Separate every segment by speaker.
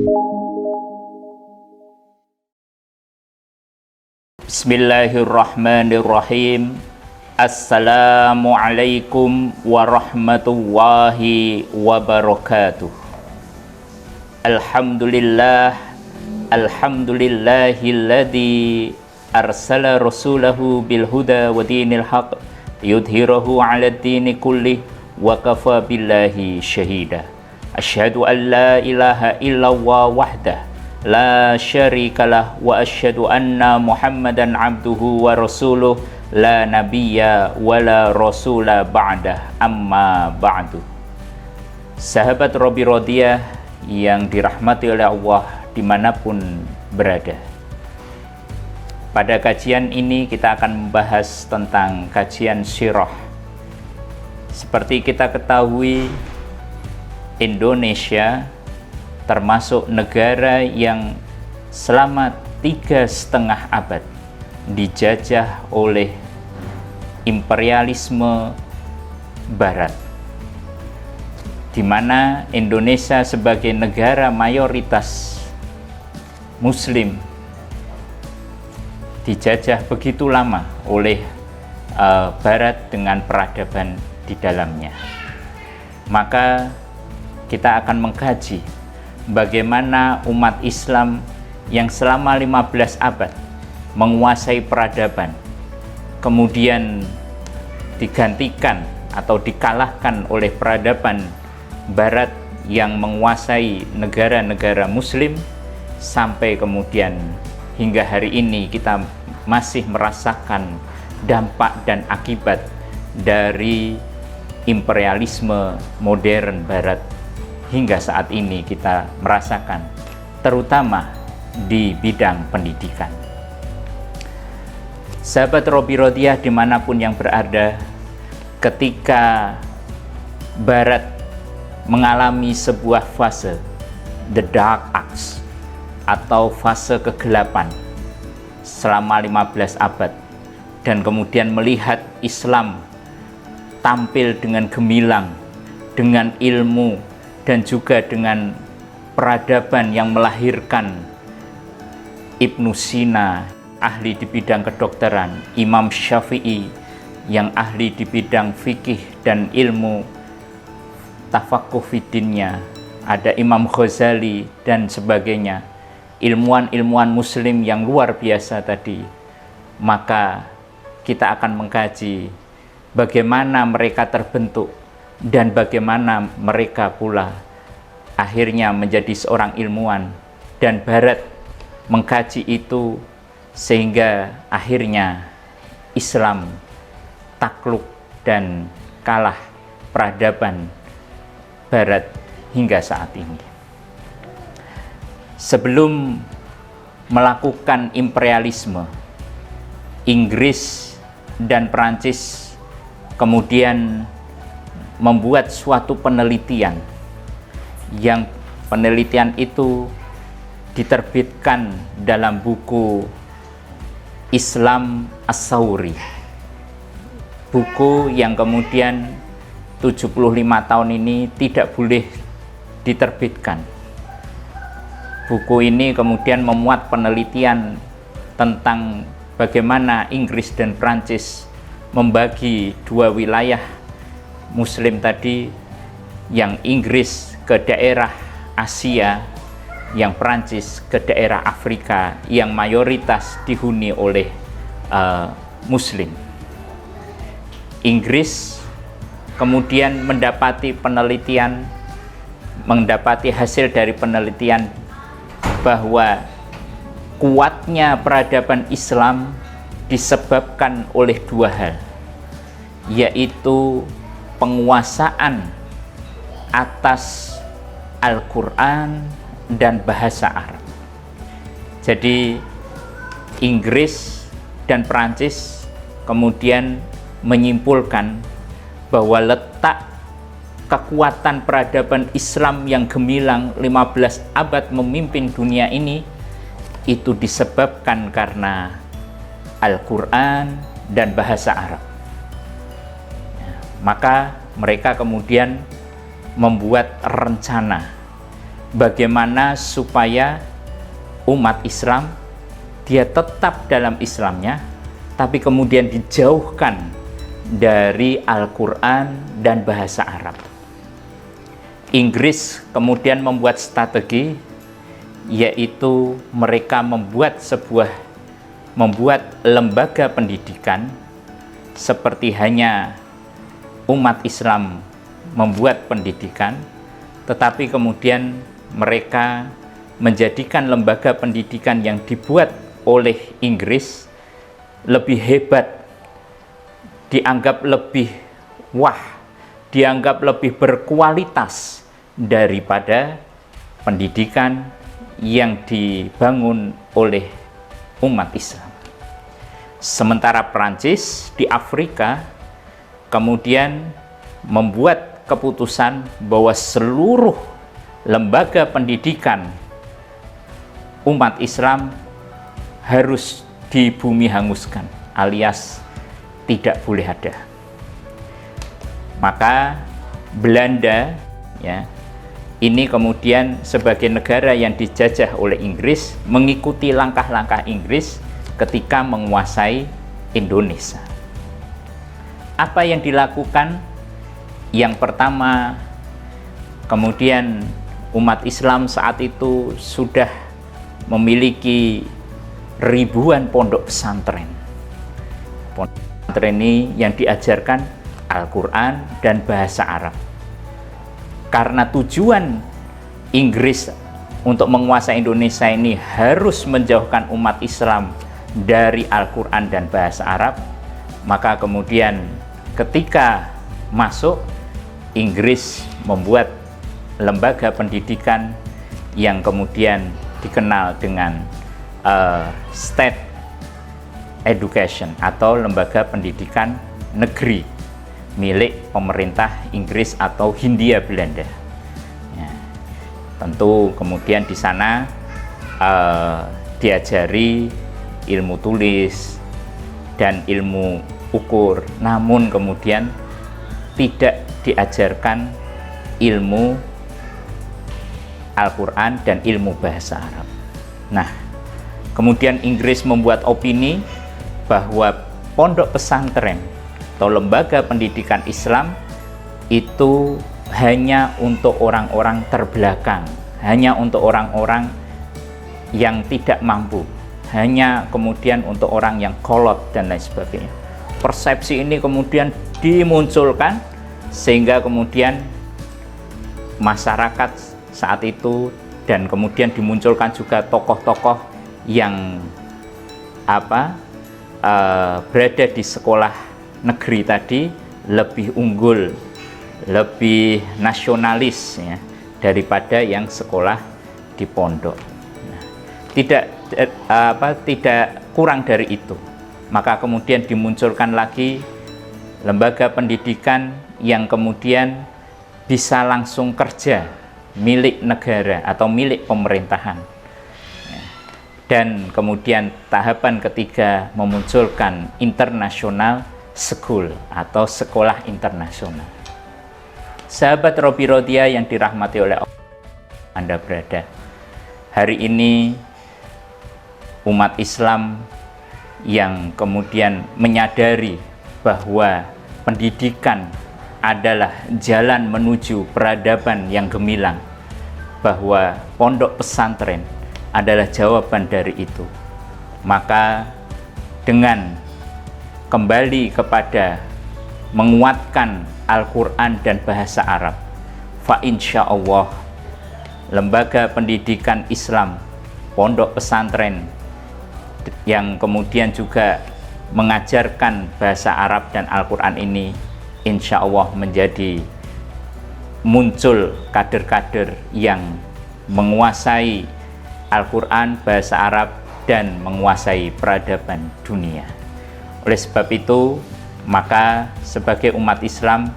Speaker 1: Bismillahirrahmanirrahim. Assalamualaikum warahmatullahi wabarakatuh. Alhamdulillahilladzi arsala rasulahu bil huda wa dinil haq yudhhirahu 'alad dini kullih wa kafa billahi syahida. Asyhadu an la ilaha illallah wahdah la syarikalah wa asyhadu anna Muhammadan abduhu wa rasuluh la nabiyya wa la rasula ba'dah, amma ba'du. Sahabat Robi Rodiyah yang dirahmati oleh Allah dimanapun berada, pada kajian ini kita akan membahas tentang kajian sirah. Seperti kita ketahui, Indonesia termasuk negara yang selama 3,5 abad dijajah oleh imperialisme Barat, di mana Indonesia sebagai negara mayoritas Muslim dijajah begitu lama oleh Barat dengan peradaban di dalamnya. Maka kita akan mengkaji bagaimana umat Islam yang selama 15 abad menguasai peradaban kemudian digantikan atau dikalahkan oleh peradaban Barat yang menguasai negara-negara Muslim, sampai kemudian hingga hari ini kita masih merasakan dampak dan akibat dari imperialisme modern Barat. Hingga saat ini kita merasakan, terutama di bidang pendidikan. Sahabat Robi Rodiyah dimanapun yang berada, ketika Barat mengalami sebuah fase the dark age atau fase kegelapan selama 15 abad, dan kemudian melihat Islam tampil dengan gemilang, dengan ilmu, dan juga dengan peradaban yang melahirkan Ibnu Sina, ahli di bidang kedokteran, Imam Syafi'i yang ahli di bidang fikih dan ilmu tafakuh fidinnya, ada Imam Ghazali dan sebagainya, ilmuwan-ilmuwan Muslim yang luar biasa tadi. Maka kita akan mengkaji bagaimana mereka terbentuk dan bagaimana mereka pula akhirnya menjadi seorang ilmuwan, dan Barat mengkaji itu sehingga akhirnya Islam takluk dan kalah peradaban Barat hingga saat ini. Sebelum melakukan imperialisme, Inggris dan Perancis kemudian membuat suatu penelitian, yang penelitian itu diterbitkan dalam buku Islam As-Sauri, buku yang kemudian 75 tahun ini tidak boleh diterbitkan. Buku ini kemudian memuat penelitian tentang bagaimana Inggris dan Prancis membagi dua wilayah Muslim tadi, yang Inggris ke daerah Asia, yang Prancis ke daerah Afrika yang mayoritas dihuni oleh Muslim. Inggris kemudian mendapati hasil dari penelitian bahwa kuatnya peradaban Islam disebabkan oleh dua hal, yaitu penguasaan atas Al-Quran dan bahasa Arab. Jadi Inggris dan Perancis kemudian menyimpulkan bahwa letak kekuatan peradaban Islam yang gemilang 15 abad memimpin dunia ini itu disebabkan karena Al-Quran dan bahasa Arab. Maka mereka kemudian membuat rencana bagaimana supaya umat Islam dia tetap dalam Islamnya, tapi kemudian dijauhkan dari Al-Quran dan bahasa Arab. Inggris kemudian membuat strategi, yaitu mereka membuat lembaga pendidikan seperti hanya umat Islam membuat pendidikan, tetapi kemudian mereka menjadikan lembaga pendidikan yang dibuat oleh Inggris lebih hebat, dianggap lebih dianggap lebih berkualitas daripada pendidikan yang dibangun oleh umat Islam. Sementara Prancis di Afrika kemudian membuat keputusan bahwa seluruh lembaga pendidikan umat Islam harus di bumi hanguskan, alias tidak boleh ada. Maka Belanda, ya, ini kemudian sebagai negara yang dijajah oleh Inggris mengikuti langkah-langkah Inggris ketika menguasai Indonesia. Apa yang dilakukan? Yang pertama, kemudian umat Islam saat itu sudah memiliki ribuan pondok pesantren. Pondok pesantren ini yang diajarkan Al-Quran dan bahasa Arab. Karena tujuan Inggris untuk menguasai Indonesia ini harus menjauhkan umat Islam dari Al-Quran dan bahasa Arab, maka kemudian ketika masuk, Inggris membuat lembaga pendidikan yang kemudian dikenal dengan state education atau lembaga pendidikan negeri milik pemerintah Inggris atau Hindia Belanda. Ya, tentu kemudian di sana diajari ilmu tulis dan ilmu ukur, namun kemudian tidak diajarkan ilmu Al-Quran dan ilmu bahasa Arab. Nah, kemudian Inggris membuat opini bahwa pondok pesantren atau lembaga pendidikan Islam itu hanya untuk orang-orang terbelakang, hanya untuk orang-orang yang tidak mampu, hanya kemudian untuk orang yang kolot dan lain sebagainya. Persepsi ini kemudian dimunculkan sehingga kemudian masyarakat saat itu dan kemudian dimunculkan juga tokoh-tokoh yang berada di sekolah negeri tadi lebih unggul, lebih nasionalis ya, daripada yang sekolah di pondok. Nah, tidak kurang dari itu, maka kemudian dimunculkan lagi lembaga pendidikan yang kemudian bisa langsung kerja milik negara atau milik pemerintahan. Dan kemudian tahapan ketiga memunculkan international school atau sekolah internasional. Sahabat Robi Rodia yang dirahmati oleh Allah, Anda berada. Hari ini umat Islam yang kemudian menyadari bahwa pendidikan adalah jalan menuju peradaban yang gemilang, bahwa pondok pesantren adalah jawaban dari itu. Maka dengan kembali kepada menguatkan Al-Quran dan bahasa Arab, fa insya Allah lembaga pendidikan Islam, pondok pesantren yang kemudian juga mengajarkan bahasa Arab dan Al-Quran ini insya Allah menjadi muncul kader-kader yang menguasai Al-Quran, bahasa Arab, dan menguasai peradaban dunia. Oleh sebab itu, maka sebagai umat Islam,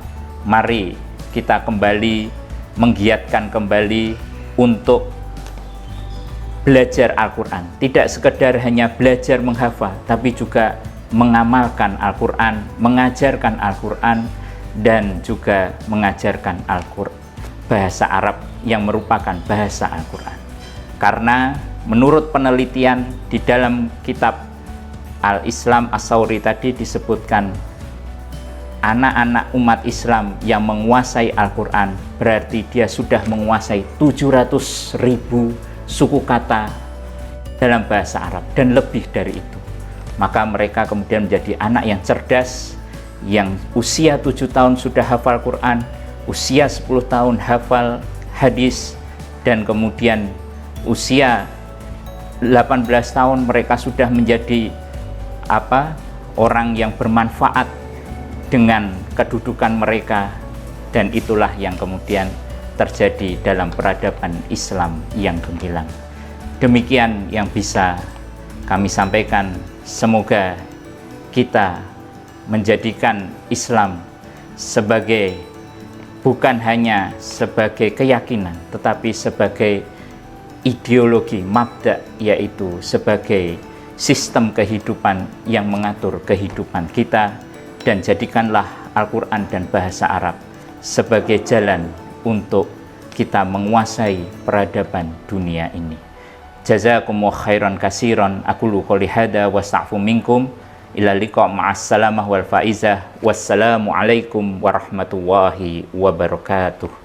Speaker 1: mari kita kembali menggiatkan kembali untuk belajar Al-Quran. Tidak sekedar hanya belajar menghafal, tapi juga mengamalkan Al-Quran, mengajarkan Al-Quran, dan juga mengajarkan bahasa Arab yang merupakan bahasa Al-Quran. Karena menurut penelitian di dalam kitab Al-Islam As-Sauri tadi disebutkan anak-anak umat Islam yang menguasai Al-Quran berarti dia sudah menguasai 700.000 suku kata dalam bahasa Arab dan lebih dari itu. Maka mereka kemudian menjadi anak yang cerdas, yang usia 7 tahun sudah hafal Quran, usia 10 tahun hafal hadis, dan kemudian usia 18 tahun mereka sudah menjadi orang yang bermanfaat dengan kedudukan mereka, dan itulah yang kemudian terjadi dalam peradaban Islam yang gemilang. Demikian yang bisa kami sampaikan. Semoga kita menjadikan Islam sebagai bukan hanya sebagai keyakinan, tetapi sebagai ideologi, mabda, yaitu sebagai sistem kehidupan yang mengatur kehidupan kita, dan jadikanlah Al-Quran dan bahasa Arab sebagai jalan untuk kita menguasai peradaban dunia ini. Jazakumullahu khairan katsiran. Aqulu qouli hadza wa astaghfiru minkum. Ila liqa' ma'as salamah wal faizah. Wassalamu alaikum warahmatullahi wabarakatuh.